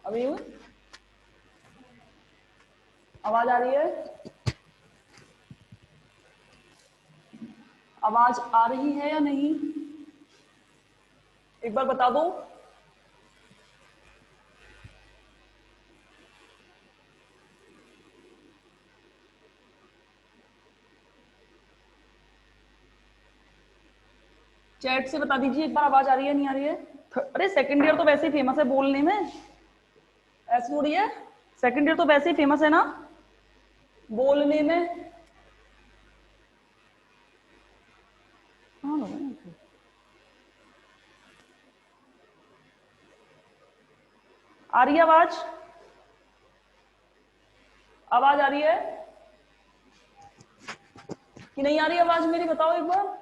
अभी आवाज आ रही है? आवाज आ रही है या नहीं, एक बार बता दो। चैट से बता दीजिए एक बार आवाज आ रही है नहीं आ रही है। अरे सेकंड ईयर तो वैसे ही फेमस है बोलने में, ऐसी थोड़ी है। सेकंड ईयर तो वैसे ही फेमस है ना बोलने में। हाँ, आ रही है आवाज? आवाज आ रही है कि नहीं आ रही आवाज मेरी, बताओ एक बार।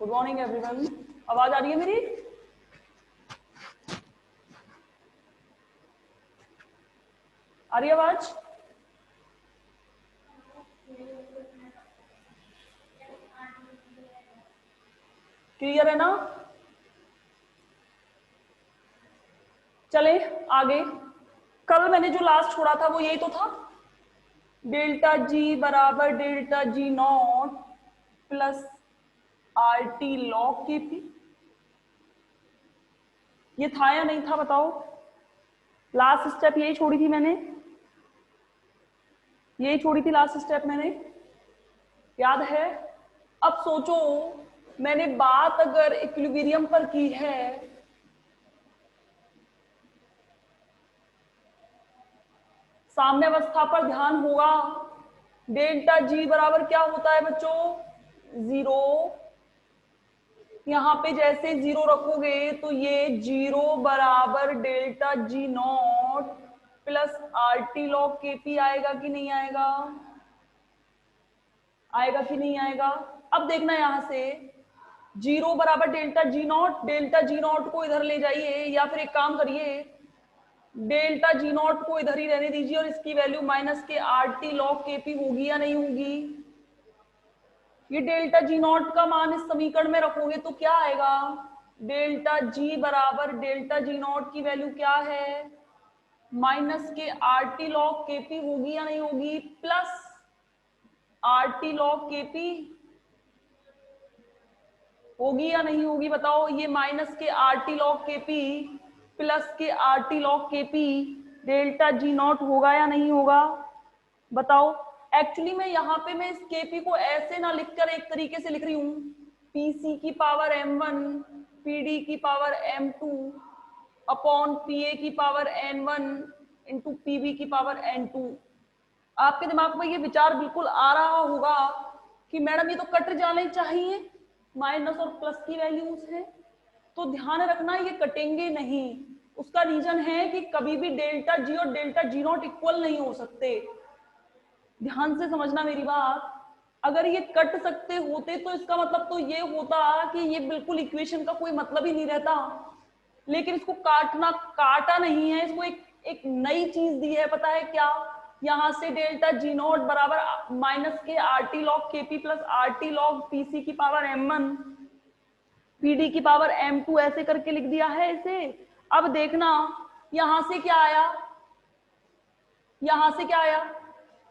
गुड मॉर्निंग एवरीवन, आवाज आ रही है मेरी? आ रही है आवाज? क्लियर है ना? चले आगे। कल मैंने जो लास्ट छोड़ा था वो यही तो था, डेल्टा जी बराबर delta G not plus R T log के पी। ये था या नहीं था बताओ? लास्ट स्टेप यही छोड़ी थी मैंने, यही छोड़ी थी लास्ट स्टेप मैंने, याद है? अब सोचो, मैंने बात अगर इक्विलिब्रियम पर की है, साम्य अवस्था पर ध्यान होगा, डेल्टा जी बराबर क्या होता है बच्चों? 0। यहाँ पे जैसे 0 रखोगे तो ये 0 बराबर delta G not plus R T log के पी आएगा कि नहीं आएगा? आएगा कि नहीं आएगा? अब देखना यहां से 0 बराबर डेल्टा जी नॉट को इधर ले जाइए, या फिर एक काम करिए, डेल्टा जी नॉट को इधर ही रहने दीजिए और इसकी वैल्यू माइनस के आर टी लॉग के पी होगी या नहीं होगी? ये डेल्टा जी नॉट का मान इस समीकरण में रखोगे तो क्या आएगा? डेल्टा जी बराबर डेल्टा जी नॉट की वैल्यू क्या है? माइनस के आर टी लॉग के पी होगी या नहीं होगी, प्लस आर टी लॉग के पी होगी या नहीं होगी बताओ? ये माइनस के आर टी लॉग के पी प्लस के आर टी लॉग के पी डेल्टा जी नॉट होगा या नहीं होगा बताओ? एक्चुअली में यहाँ पे मैं इस केपी को ऐसे ना लिखकर एक तरीके से लिख रही हूँ, पीसी की पावर m1 पीडी की पावर m2 अपॉन पीए की पावर n1 इंटू पीबी की पावर n2। आपके दिमाग में ये विचार बिल्कुल आ रहा होगा कि मैडम ये तो कट जाने चाहिए, माइनस और प्लस की वैल्यूज है। तो ध्यान रखना ये कटेंगे नहीं। उसका रीजन है कि कभी भी डेल्टा जी और डेल्टा जी नॉट इक्वल नहीं हो सकते। ध्यान से समझना मेरी बात। अगर ये कट सकते होते तो इसका मतलब तो ये होता कि ये बिल्कुल इक्वेशन का कोई मतलब ही नहीं रहता, लेकिन इसको काटा नहीं है, इसको एक नई चीज दी है, पता है क्या? यहां से डेल्टा जी नॉट बराबर माइनस के आर टी लॉग के P plus R T log PC की पावर m1 पीडी की पावर m2 ऐसे करके लिख दिया है इसे। अब देखना यहां से क्या आया, यहां से क्या आया?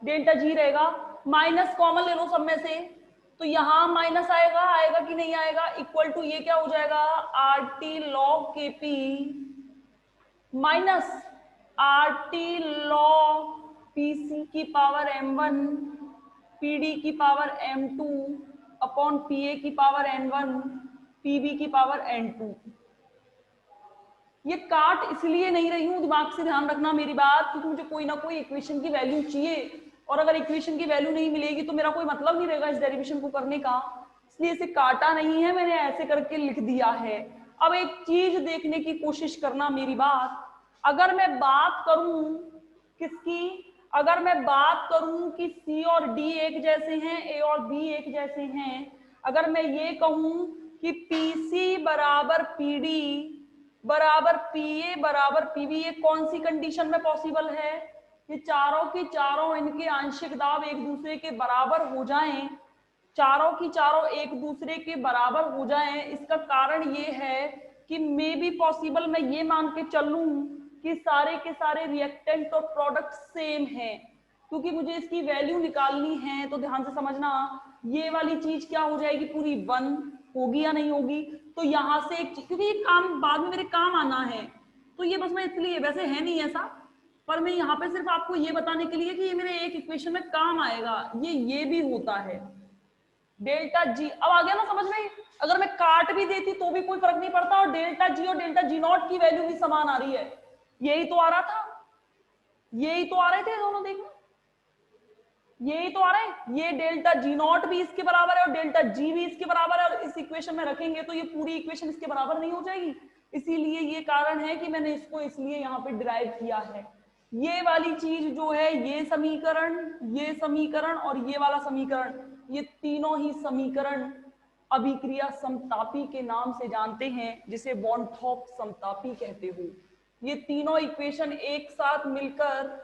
डेल्टा जी रहेगा, माइनस कॉमन ले लो सब में से, तो यहां माइनस आएगा, आएगा कि नहीं आएगा? इक्वल टू ये क्या हो जाएगा? आर टी लॉग के P minus R T log PC की पावर m1 पीडी की पावर m2 अपॉन पीए की पावर n1 पीबी की पावर n2। ये काट इसलिए नहीं रही हूं, दिमाग से ध्यान रखना मेरी बात, क्योंकि मुझे कोई ना कोई इक्वेशन की वैल्यू चाहिए, और अगर इक्वेशन की वैल्यू नहीं मिलेगी तो मेरा कोई मतलब नहीं रहेगा इस डेरिवेशन को करने का। इसलिए इसे काटा नहीं है मैंने, ऐसे करके लिख दिया है। अब एक चीज देखने की कोशिश करना मेरी बात, अगर मैं बात करूं किसकी, अगर मैं बात करूं कि सी और डी एक जैसे हैं, ए और बी एक जैसे हैं, अगर मैं ये कहूं कि पीसी बराबर पीडी बराबर पीए बराबर पीबी, ये कौन सी कंडीशन में पॉसिबल है? ये चारों की चारों इनके आंशिक दाब एक दूसरे के बराबर हो जाएं, चारों की चारों एक दूसरे के बराबर हो जाएं, इसका कारण ये है कि मे बी पॉसिबल मैं ये मान के चलूं कि सारे के सारे रिएक्टेंट और प्रोडक्ट सेम हैं, क्योंकि मुझे इसकी वैल्यू निकालनी है। तो ध्यान से समझना, ये वाली चीज क्या हो जाएगी, पूरी 1 होगी या नहीं होगी। तो यहां से एक, क्योंकि ये काम बाद में मेरे काम आना है, तो ये बस मैं इसलिए, वैसे है नहीं ऐसा, पर मैं यहाँ पे सिर्फ आपको ये बताने के लिए कि ये मेरे एक इक्वेशन में काम आएगा, ये भी होता है। डेल्टा जी अब आ गया ना समझ में। अगर मैं काट भी देती तो भी कोई फर्क नहीं पड़ता, और डेल्टा जी और डेल्टा जी नॉट की वैल्यू भी समान आ रही है। यही तो आ रहा था, यही तो आ रहे थे दोनों, देखो यही तो आ रहे हैं। ये डेल्टा जी नॉट भी इसके बराबर है और डेल्टा जी भी इसके बराबर है, और इस इक्वेशन में रखेंगे तो ये पूरी इक्वेशन इसके बराबर नहीं हो जाएगी। इसीलिए ये कारण है कि मैंने इसको इसलिए यहाँ पे डिराइव किया है। ये वाली चीज जो है, ये समीकरण और ये वाला समीकरण, ये तीनों ही समीकरण अभिक्रिया समतापी के नाम से जानते हैं, जिसे वॉन-थॉप समतापी कहते हो। ये तीनों इक्वेशन एक साथ मिलकर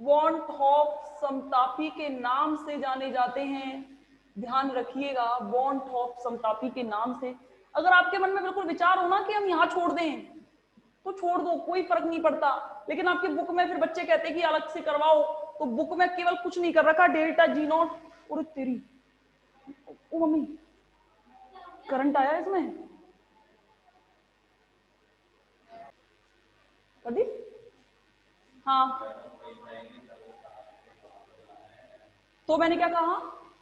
वॉन-थॉप समतापी के नाम से जाने जाते हैं। ध्यान रखिएगा, वॉन-थॉप समतापी के नाम से। अगर आपके मन में बिल्कुल विचार हो ना कि हम यहाँ छोड़ दें तो छोड़ दो, कोई फर्क नहीं पड़ता। लेकिन आपकी बुक में फिर बच्चे कहते हैं कि अलग से करवाओ, तो बुक में केवल कुछ नहीं कर रखा, डेल्टा जी नॉट। और तेरी ओ मम्मी, करंट आया इसमें, प्रदीप? हाँ, तो मैंने क्या कहा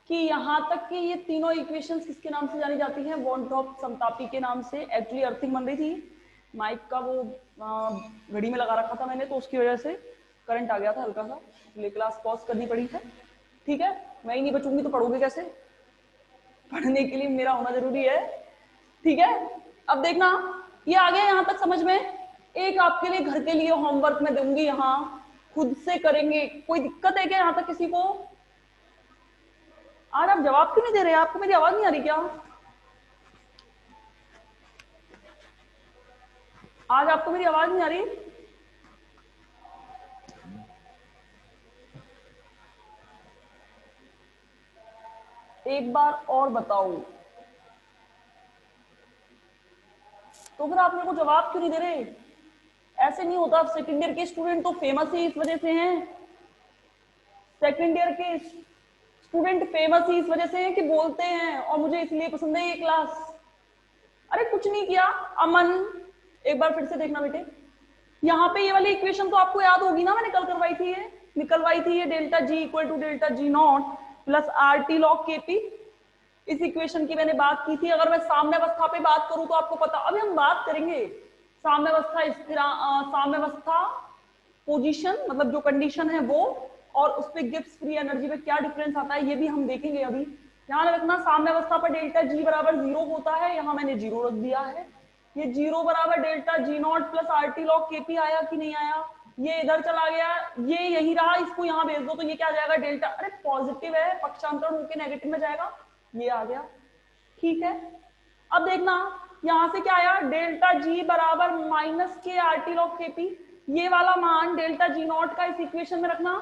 कि यहां तक कि ये तीनों इक्वेशंस किसके नाम से जानी जाती हैं, वॉन-थॉप समतापी के नाम से। एक्चुअली अर्थिंग बन रही थी, माइक का वो घड़ी में लगा रखा था मैंने, तो उसकी वजह से करंट आ गया था हल्का सा, इसलिए क्लास पॉज करनी पड़ी है। ठीक है, मैं ही नहीं बचूंगी तो पढ़ोगे कैसे? पढ़ने के लिए मेरा होना जरूरी है। ठीक है, अब देखना, ये आ गया यहाँ तक समझ में। एक आपके लिए घर के लिए होमवर्क में दूंगी, यहाँ खुद से करेंगे। कोई दिक्कत है क्या यहाँ तक किसी को? आज आप जवाब क्यों नहीं दे रहे? आपको मेरी आवाज नहीं आ रही क्या? आज आपको मेरी आवाज नहीं आ रही? एक बार और बताओ, तो फिर आप मेरे को जवाब क्यों नहीं दे रहे? ऐसे नहीं होता। सेकेंड ईयर के स्टूडेंट तो फेमस ही इस वजह से हैं, सेकेंड ईयर के स्टूडेंट फेमस ही इस वजह से हैं कि बोलते हैं, और मुझे इसलिए पसंद है ये क्लास। अरे कुछ नहीं किया अमन, एक बार फिर से देखना बेटे। यहाँ पे ये वाली इक्वेशन तो आपको याद होगी ना, मैंने कल करवाई थी, ये निकलवाई थी, ये delta G equal to delta G not plus R T log के पी। इस इक्वेशन की मैंने बात की थी। अगर मैं साम्यावस्था पे बात करूं तो आपको पता, अभी हम बात करेंगे साम्यावस्था, साम्यावस्था पोजीशन, मतलब जो कंडीशन है वो, और उस पर गिब्स फ्री एनर्जी में क्या डिफरेंस आता है ये भी हम देखेंगे। अभी ध्यान रखना, साम्यावस्था पर डेल्टा जी बराबर 0 होता है, यहाँ मैंने 0 रख दिया है। ये 0 बराबर delta G not plus R T log के पी आया कि नहीं आया? ये इधर चला गया, ये यही रहा, इसको यहाँ भेज दो तो ये क्या आ जाएगा, डेल्टा, अरे पॉजिटिव है, पक्षांतरण होकर नेगेटिव में जाएगा, ये आ गया। ठीक है, अब देखना यहां से क्या आया, डेल्टा जी बराबर माइनस के आर टी लॉग के पी। ये वाला मान डेल्टा जी नॉट का इस इक्वेशन में रखना,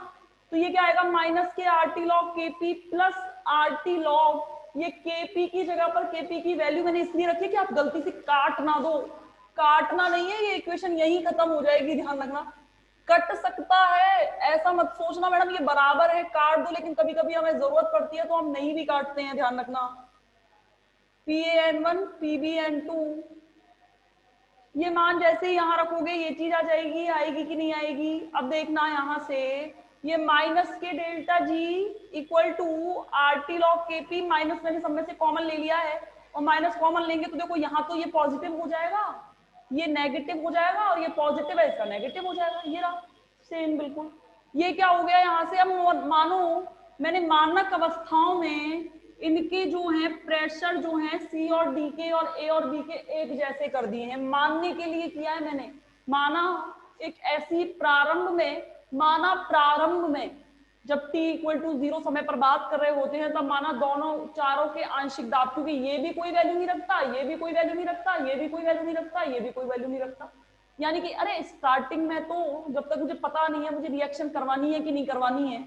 तो ये क्या आएगा, माइनस के आर टी लॉग के P plus R T log, ये केपी की जगह पर केपी की वैल्यू मैंने इसलिए रखी कि आप गलती से काट ना दो। काटना नहीं है, ये इक्वेशन यही खत्म हो जाएगी, ध्यान रखना। कट सकता है, ऐसा मत सोचना मैडम ये बराबर है काट दो, लेकिन कभी कभी हमें जरूरत पड़ती है तो हम नहीं भी काटते हैं, ध्यान रखना। PAN1 PBN2, ये मान जैसे ही यहाँ रखोगे ये चीज आ जाएगी, आएगी कि नहीं आएगी? अब देखना यहाँ से, ये माइनस के delta G equal to R T log के पी, माइनस मैंने सब में से कॉमन ले लिया है, और माइनस कॉमन लेंगे तो देखो यहाँ तो ये पॉजिटिव हो जाएगा, ये नेगेटिव हो जाएगा, और ये पॉजिटिव है इसका नेगेटिव हो जाएगा, ये रहा सेम बिल्कुल। ये क्या हो गया यहाँ से, अब मानो मैंने मानक अवस्थाओं में इनके जो है प्रेशर जो है सी और डी के और ए और बी के एक जैसे कर दिए हैं, मानने के लिए किया है मैंने। माना एक ऐसी प्रारंभ में, माना प्रारंभ में जब t इक्वल टू 0 समय पर बात कर रहे होते हैं, तब माना दोनों चारों के आंशिक दाब, क्योंकि ये भी कोई वैल्यू नहीं रखता, ये भी कोई वैल्यू नहीं रखता, ये भी कोई वैल्यू नहीं रखता, ये भी कोई वैल्यू नहीं रखता। यानी कि अरे स्टार्टिंग में तो जब तक मुझे पता नहीं है मुझे रिएक्शन करवानी है कि नहीं करवानी है,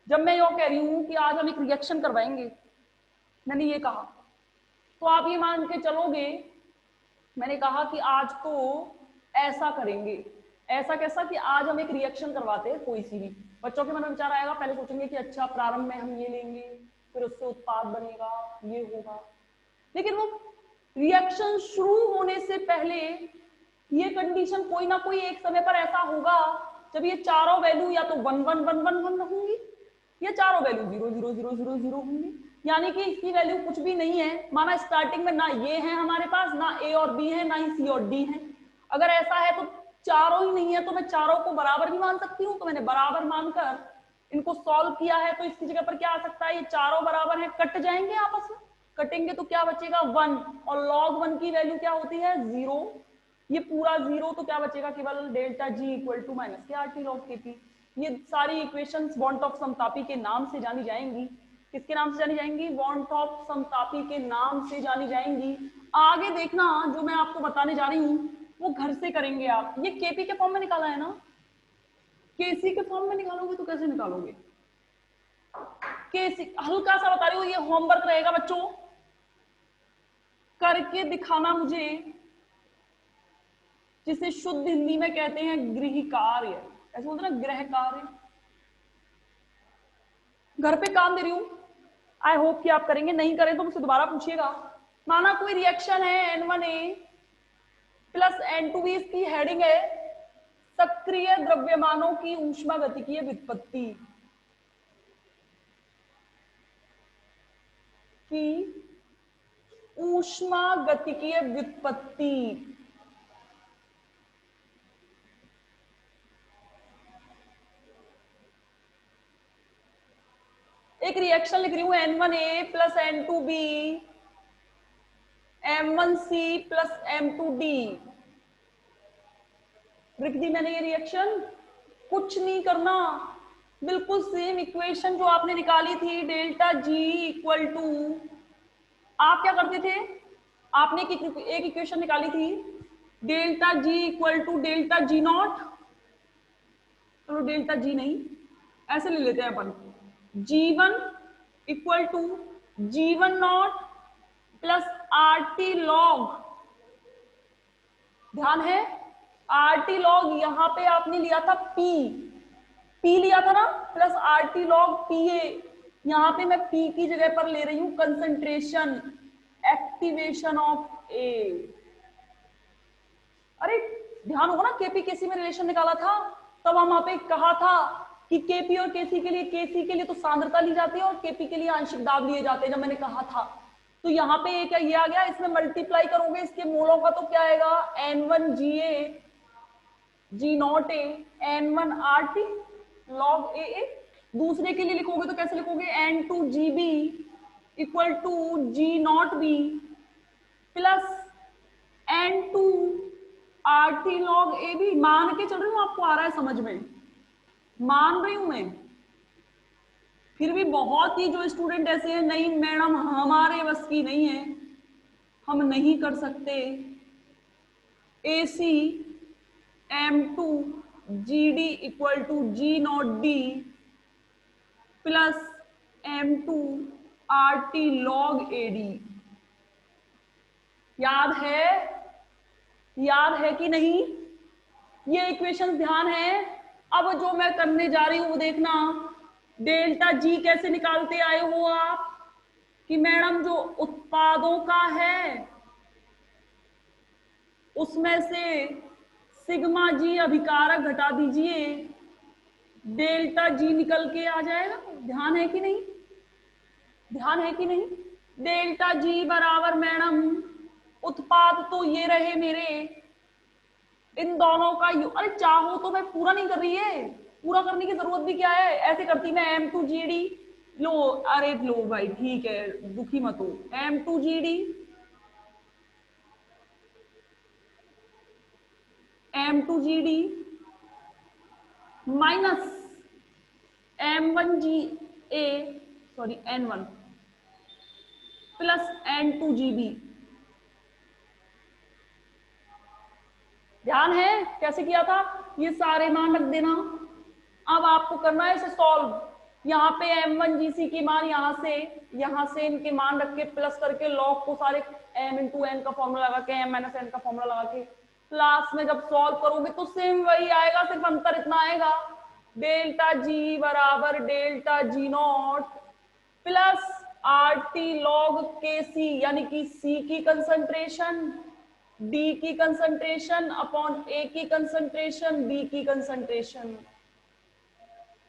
जब मैं यो कह रही हूँ कि आज हम एक रिएक्शन करवाएंगे, मैंने ये कहा, तो आप ये मान के चलोगे, मैंने कहा कि आज तो ऐसा करेंगे। ऐसा कैसा कि आज हम एक रिएक्शन करवाते हैं कोई सी भी। बच्चों के मन में विचार आएगा, पहले सोचेंगे कि अच्छा प्रारंभ में हम ये लेंगे, फिर उससे उत्पाद बनेगा, ये होगा। लेकिन वो रिएक्शन शुरू होने से पहले ये कंडीशन कोई ना कोई एक समय पर ऐसा होगा जब ये चारों वैल्यू या तो 1 1 1 1 1 होंगी या चारों वैल्यू 0 0 0 0 0 होंगी। यानी कि इसकी वैल्यू कुछ भी नहीं है। माना स्टार्टिंग में ना ये है हमारे पास, ना ए और बी है, ना ही सी और डी है। अगर ऐसा है तो चारों ही नहीं है, तो मैं चारों को बराबर भी मान सकती हूँ। तो मैंने बराबर मानकर इनको सॉल्व किया है। तो इसकी जगह पर क्या आ सकता है, ये चारों बराबर है, कट जाएंगे आपस में। कटेंगे तो क्या बचेगा 1, और log 1 की वैल्यू क्या होती है 0। ये पूरा 0, तो क्या बचेगा केवल delta G equal to minus के आर टी लॉग के पी। ये सारी इक्वेशंस बॉन्ट ऑफ समतापी के नाम से जानी जाएंगी। किसके नाम से जानी जाएंगी, बॉन्ट ऑफ समतापी के नाम से जानी जाएंगी। आगे देखना जो मैं आपको बताने जा रही हूँ वो घर से करेंगे आप। ये केपी के फॉर्म में निकाला है ना, केसी के फॉर्म में निकालोगे तो कैसे निकालोगे, केसी हल्का सा बता रही हूँ, ये होमवर्क रहेगा बच्चों, करके दिखाना मुझे, जिसे शुद्ध हिंदी में कहते हैं गृह कार्य। ऐसे बोलते ना गृह कार्य। घर पे काम दे रही हूं, आई होप कि आप करेंगे, नहीं करें तो मुझसे दोबारा पूछिएगा। माना कोई रिएक्शन है N1A प्लस N2B, इसकी हेडिंग है सक्रिय द्रव्यमानों की ऊष्मागतिकीय व्युत्पत्ति की ऊष्मागतिकीय व्युत्पत्ति। एक रिएक्शन लिख रही हूं N1A plus N2B M1C plus M2D। लिख दी मैंने ये रिएक्शन। कुछ नहीं करना, बिल्कुल सेम इक्वेशन जो आपने निकाली थी डेल्टा जी इक्वल टू, आप क्या करते थे, आपने एक इक्वेशन निकाली थी delta G equal to delta G not, चलो डेल्टा जी नहीं, ऐसे ले लेते हैं अपन, G1 equal to G1 not plus RT log. ध्यान है, RT लॉग यहां पे आपने लिया था P लिया था ना, प्लस RT लॉग PA। यहां पे मैं P की जगह पर ले रही हूं कंसंट्रेशन, एक्टिवेशन ऑफ A। अरे ध्यान होगा ना, केपी केसी में रिलेशन निकाला था, तब हम वहां पे कहा था कि केपी और केसी के लिए, केसी के लिए तो सांद्रता ली जाती है और केपी के लिए आंशिक दाब लिए जाते हैं, जब मैंने कहा था। तो यहाँ पे ये क्या ये आ गया, इसमें मल्टीप्लाई करोगे इसके मोलों का तो क्या आएगा N1GA G0A N1RT log AA। दूसरे के लिए लिखोगे तो कैसे लिखोगे N2GB equal to G0B plus N2RT log AB। मान के चल रही हूँ, आपको आ रहा है समझ में, मान रही हूं मैं। फिर भी बहुत ही जो स्टूडेंट ऐसे हैं, नहीं मैडम हमारे बस की नहीं है, हम नहीं कर सकते, AC M2GD equal to G0D plus M2RT log AD। याद है कि नहीं, ये इक्वेशन ध्यान है। अब जो मैं करने जा रही हूं वो देखना, डेल्टा जी कैसे निकालते आए हो आप, कि मैडम जो उत्पादों का है उसमें से सिग्मा जी अभिकारक घटा दीजिए, डेल्टा जी निकल के आ जाएगा। ध्यान है कि नहीं, ध्यान है कि नहीं, डेल्टा जी बराबर मैडम उत्पाद तो ये रहे मेरे, इन दोनों का अरे चाहो तो मैं पूरा नहीं कर रही है, पूरा करने की जरूरत भी क्या है, ऐसे करती मैं M2GD लो, अरे लो भाई ठीक है दुखी मत हो, M2GD minus M1GA sorry N1 plus N2GB। ध्यान है कैसे किया था, ये सारे मान रख देना। अब आपको करना है इसे सॉल्व। यहाँ पे M1GC की मान यहाँ से इनके मान रख के प्लस करके लॉग को सारे m इंटू एन का फॉर्मूला लगा के m माइनस एन का फॉर्मूला लगा के लास्ट में जब सॉल्व करोगे तो सेम वही आएगा, सिर्फ अंतर इतना आएगा डेल्टा जी बराबर delta G not plus R T log के सी, यानी कि सी की कंसंट्रेशन, डी की कंसंट्रेशन अपॉन ए की कंसंट्रेशन, बी की कंसंट्रेशन।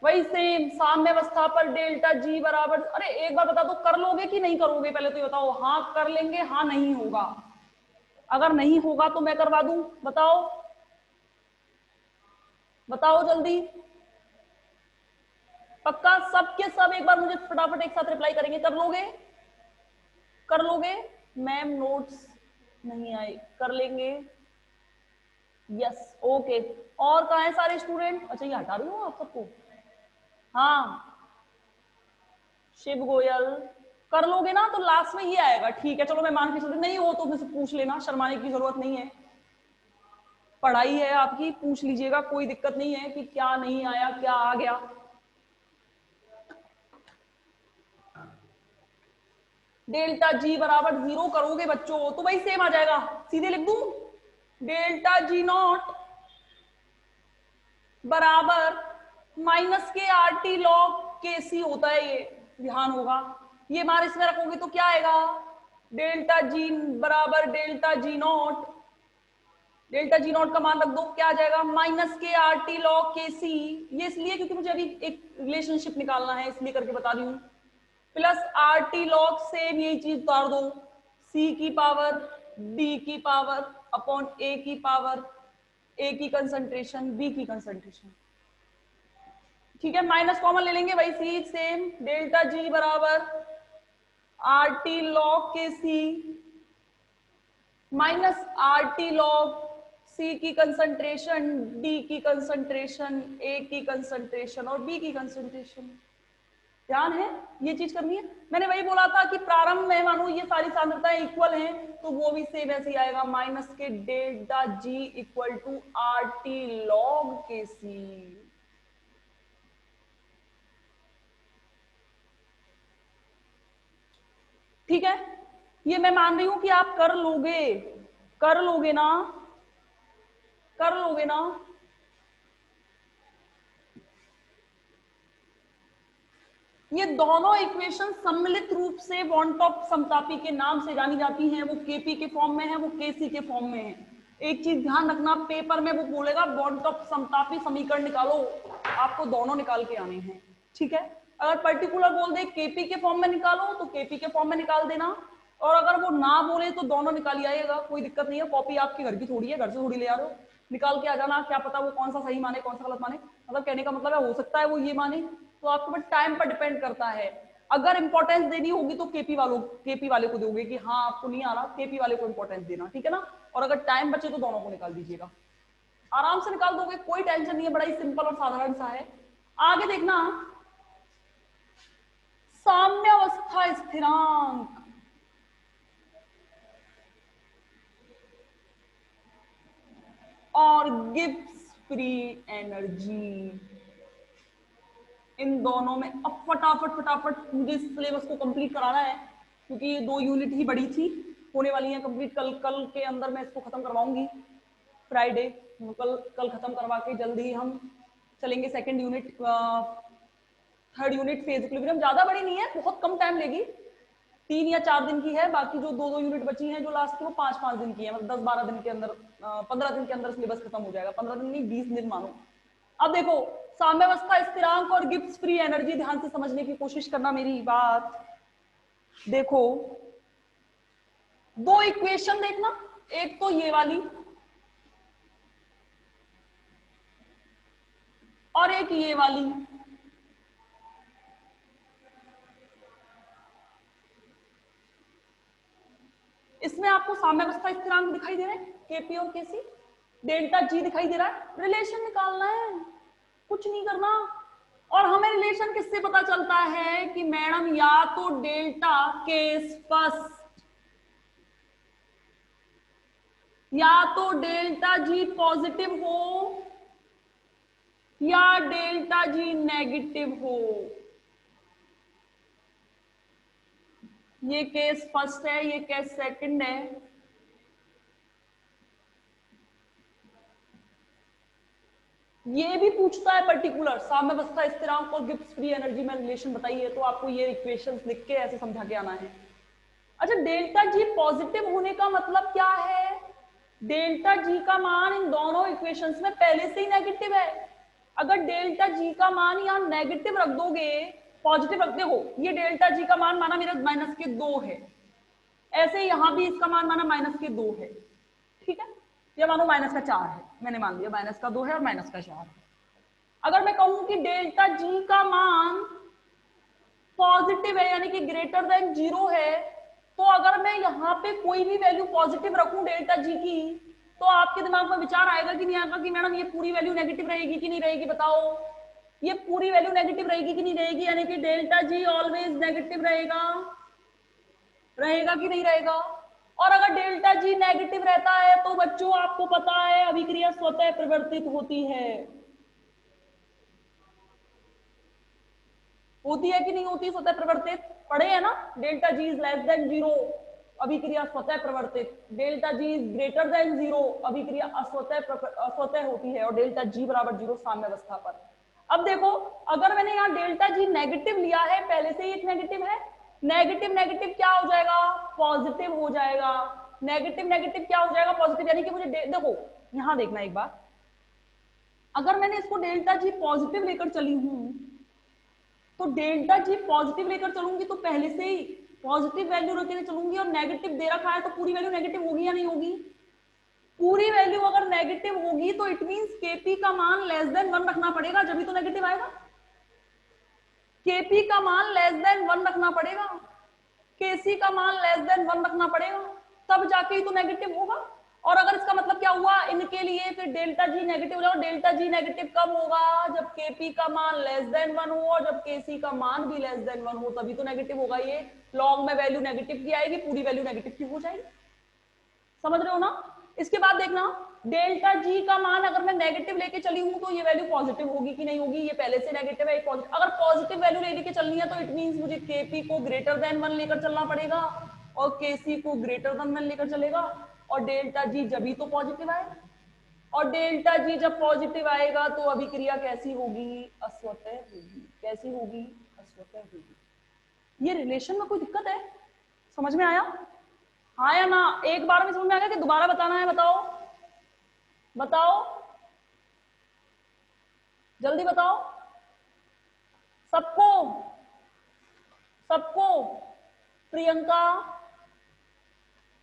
वही सेम साम्य अवस्था पर डेल्टा जी बराबर, अरे एक बार बता दो कर लोगे कि नहीं करोगे, पहले तो ये बताओ। हाँ कर लेंगे, हाँ नहीं होगा, अगर नहीं होगा तो मैं करवा दूं, बताओ बताओ जल्दी, पक्का सब के सब एक बार मुझे फटाफट एक साथ रिप्लाई करेंगे, कर लोगे कर लोगे? मैम नोट्स नहीं आए, कर लेंगे, यस ओके। और कहाँ है सारे स्टूडेंट? अच्छा ये हटा रही हूँ आप सबको, हाँ शिव गोयल कर लोगे ना, तो लास्ट में ये आएगा, ठीक है चलो मैं मान के चलती, नहीं हो तो मुझसे पूछ लेना, शर्माने की जरूरत नहीं है, पढ़ाई है आपकी, पूछ लीजिएगा, कोई दिक्कत नहीं है कि क्या नहीं आया क्या आ गया। डेल्टा जी बराबर 0 करोगे बच्चों तो वही सेम आ जाएगा, सीधे लिख दूं डेल्टा जी नॉट बराबर माइनस के आर टी लॉग के सी होता है, ये ध्यान होगा, ये मान इसमें रखोगे तो क्या आएगा डेल्टा जी बराबर delta G not, delta G not का मान रख दो, क्या आ जाएगा माइनस के आर टी लॉग के सी, ये इसलिए क्योंकि मुझे अभी एक रिलेशनशिप निकालना है इसलिए करके बता रही हूं, plus R T log same यही चीज उतार दो, सी की पावर डी की पावर अपॉन ए की पावर, ए की कंसंट्रेशन बी की कंसंट्रेशन, ठीक है माइनस कॉमन ले लेंगे, वही सी सेम डेल्टा जी बराबर आर टी लॉग के सी minus R T log c की कंसंट्रेशन, डी की कंसंट्रेशन, ए की कंसंट्रेशन और बी की कंसंट्रेशन। ध्यान है ये चीज करनी है, मैंने वही बोला था कि प्रारंभ में मानो ये सारी सांद्रताएं इक्वल हैं तो वो भी सेम ऐसे ही आएगा, माइनस के delta G equal to R T log के सी। ठीक है, ये मैं मान रही हूं कि आप कर लोगे, कर लोगे ना, कर लोगे ना? ये दोनों इक्वेशन सम्मिलित रूप से वन टॉप समतापी के नाम से जानी जाती हैं, वो केपी के फॉर्म में है, वो केसी के फॉर्म में है। एक चीज ध्यान रखना, पेपर में वो बोलेगा वन टॉप समतापी समीकरण निकालो, आपको दोनों निकाल के आने हैं, ठीक है? अगर पर्टिकुलर बोल दे केपी के फॉर्म में निकालो तो केपी के फॉर्म में निकाल देना, और अगर वो ना बोले तो दोनों निकाल ही आएगा, कोई दिक्कत नहीं है, कॉपी आपके घर की थोड़ी है, घर से थोड़ी ले आ रहे हो, निकाल के आ जाना, क्या पता वो कौन सा सही माने कौन सा गलत माने, मतलब कहने का मतलब है हो सकता है वो ये माने, तो आपके ऊपर टाइम पर डिपेंड करता है। अगर इंपॉर्टेंस देनी होगी तो केपी वाले को दोगे कि हाँ आपको नहीं आ रहा, केपी वाले को इंपॉर्टेंस देना, ठीक है ना? और अगर टाइम बचे तो दोनों को निकाल दीजिएगा, आराम से निकाल दोगे, कोई टेंशन नहीं है, बड़ा ही सिंपल और साधारण सा है। आगे देखना, साम्यावस्था स्थिरांक, और गिब्स फ्री एनर्जी, इन दोनों में अब फटाफट मुझे इस सिलेबस को कंप्लीट कराना है, क्योंकि ये 2 यूनिट ही बड़ी थी, होने वाली है कंप्लीट, कल के अंदर मैं इसको खत्म करवाऊंगी, फ्राइडे कल खत्म करवा के जल्द ही हम चलेंगे second unit, third unit phase equilibrium. ज्यादा बड़ी नहीं है, बहुत कम टाइम लेगी, 3 या 4 दिन की है, बाकी जो 2 यूनिट बची हैं जो लास्ट की वो 5-5 दिन की है, मतलब 10-12 दिन के अंदर, 15 दिन के अंदर सिलेबस खत्म हो जाएगा, 15 दिन नहीं 20 दिन मानो। अब देखो साम्यावस्था स्थिरांक और गिब्स फ्री एनर्जी, ध्यान से समझने की कोशिश करना मेरी बात। देखो 2 इक्वेशन देखना, एक तो ये वाली और एक ये वाली, इसमें आपको साम्यावस्था स्थिरांक दिखाई दे रहे हैं, केपी और केसी, डेल्टा जी दिखाई दे रहा है, रिलेशन निकालना है, कुछ नहीं करना। और हमें रिलेशन किससे पता चलता है कि मैडम या तो डेल्टा के स्पष्ट, या तो डेल्टा जी पॉजिटिव हो या डेल्टा जी नेगेटिव हो, ये केस फर्स्ट है, ये केस सेकंड है। ये भी पूछता है पर्टिकुलर साम्यावस्था स्थिरांक और गिब्स फ्री एनर्जी में रिलेशन बताइए, तो आपको ये इक्वेशंस लिख के ऐसे समझा के आना है। अच्छा, डेल्टा जी पॉजिटिव होने का मतलब क्या है? डेल्टा जी का मान इन दोनों इक्वेशंस में पहले से ही नेगेटिव है। अगर डेल्टा जी का मान यहाँ नेगेटिव रख दोगे, पॉजिटिव रख देखो, ये डेल्टा जी का मान माना मेरा -2 है, ऐसे यहां भी इसका मान माना -2 है, ठीक है, या मानो -4 है, मैंने मान लिया -2 है और -4 है। अगर मैं कहूं कि डेल्टा जी का मान पॉजिटिव है यानी कि ग्रेटर देन 0 है, तो अगर मैं यहाँ पे कोई भी वैल्यू पॉजिटिव रखूं डेल्टा जी की, तो आपके दिमाग में विचार आएगा कि नहीं आएगा कि मैडम ये पूरी वैल्यू नेगेटिव रहेगी कि नहीं रहेगी? बताओ, ये पूरी वैल्यू नेगेटिव रहेगी कि नहीं रहेगी? यानी कि डेल्टा जी ऑलवेज नेगेटिव रहेगा, रहेगा कि नहीं रहेगा? और अगर डेल्टा जी नेगेटिव रहता है तो बच्चों आपको पता है अभिक्रिया स्वतः परिवर्तित होती है, होती है कि नहीं होती स्वतः प्रवर्तित? पढ़े है ना, delta G is less than 0 अभिक्रिया स्वतः प्रवर्तित, delta G is greater than 0 अभिक्रिया अस्वतः होती है, और डेल्टा जी बराबर 0 साम्यावस्था पर। अब देखो, अगर मैंने यहाँ डेल्टा जी नेगेटिव लिया है, पहले से ही एक नेगेटिव है, नेगेटिव नेगेटिव क्या हो जाएगा? पॉजिटिव हो जाएगा। नेगेटिव नेगेटिव क्या हो जाएगा? पॉजिटिव। यानी कि मुझे देखो, यहां देखना एक बार, अगर मैंने इसको डेल्टा जी पॉजिटिव लेकर चली हूं, तो डेल्टा जी पॉजिटिव लेकर चलूंगी तो पहले से ही पॉजिटिव वैल्यू रखने चलूंगी, और नेगेटिव दे रखा है तो पूरी वैल्यू नेगेटिव होगी या नहीं होगी? पूरी वैल्यू अगर नेगेटिव होगी तो इट मींस केपी का मान लेस देन 1 रखना पड़ेगा, जब भी तो नेगेटिव आएगा। केपी का मान लेस देन 1 रखना पड़ेगा, केसी का मान लेस देन 1 रखना पड़ेगा, तब जाके ही तो नेगेटिव होगा। और अगर इसका मतलब क्या हुआ इनके लिए, फिर डेल्टा जी नेगेटिव हो जाओ। डेल्टा जी नेगेटिव कब होगा? जब केपी का मान लेस देन 1 हो, और जब केसी का मान भी लेस देन 1 हो, तभी तो नेगेटिव होगा। ये लॉग में वैल्यू नेगेटिव की आएगी, पूरी वैल्यू नेगेटिव की हो जाएगी। समझ रहे हो ना? इसके बाद देखना, डेल्टा जी का मान अगर मैं नेगेटिव लेके चली हूं तो ये वैल्यू पॉजिटिव होगी कि नहीं होगी? ये पहले से नेगेटिव है, अगर पॉजिटिव वैल्यू लेके चलनी है तो इट मींस मुझे केपी को ग्रेटर देन 1 लेकर चलना पड़ेगा, और केसी को ग्रेटर देन 1 लेकर चलेगा, और डेल्टा जी जब ही तो पॉजिटिव आएगा, और डेल्टा जी जब पॉजिटिव आएगा तो अभिक्रिया कैसी होगी? अस्वतः होगी। कैसी होगी? अस्वतः होगी। ये रिलेशन में कोई दिक्कत है? समझ में आया? हाँ या ना? एक बार में समझ में आ गया कि दोबारा बताना है? बताओ बताओ, जल्दी बताओ सबको, सबको। प्रियंका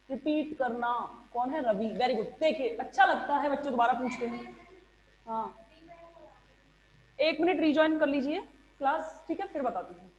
रिपीट करना। कौन है? रवि। Very good. देखिए, अच्छा लगता है बच्चे दोबारा पूछते हैं। हाँ, 1 मिनट रिज्वाइन कर लीजिए क्लास, ठीक है, फिर बताती हूँ।